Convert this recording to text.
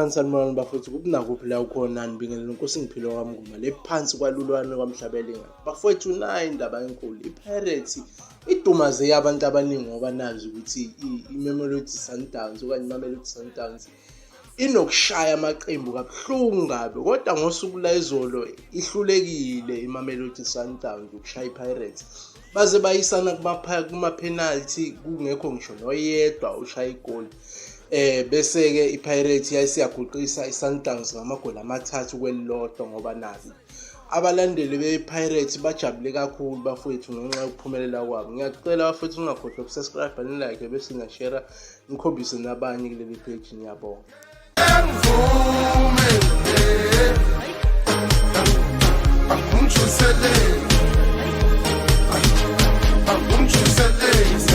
Sanibonani bafowethu, kubunakuphi la ukhona nibingelela Nkosi ngiphilo kwami nguma le phansi kwalulwane kwamhlabelingani. Bafowethu nayi indaba enkulu, iPirates idumaze abantu abaningi ngoba nazi ukuthi iMamelodi Sundowns okanye iMamelodi Sundowns inokushaya amaqembu kabuhlungu kabi, kodwa ngosuku la izolo ihlulekile iMamelodi Sundowns ukushaya iPirates. Baze bayisana kuma penalty kungekho ngisho noyedwa ushaya igoli. Bese ke iPirates yayisiyaguqisa iSundowns ngamagoli 3 kwelilodwa ngoba nabi abalandeli bePirates bajabule kakhulu bafowethu ngenxa yokuphumelela kwabo. Ngiyacela bafowethu ungakhohlwa ukusubscribe like bese ngashare ngikhombise nabanye kuleli page. Ngiyabonga. I'm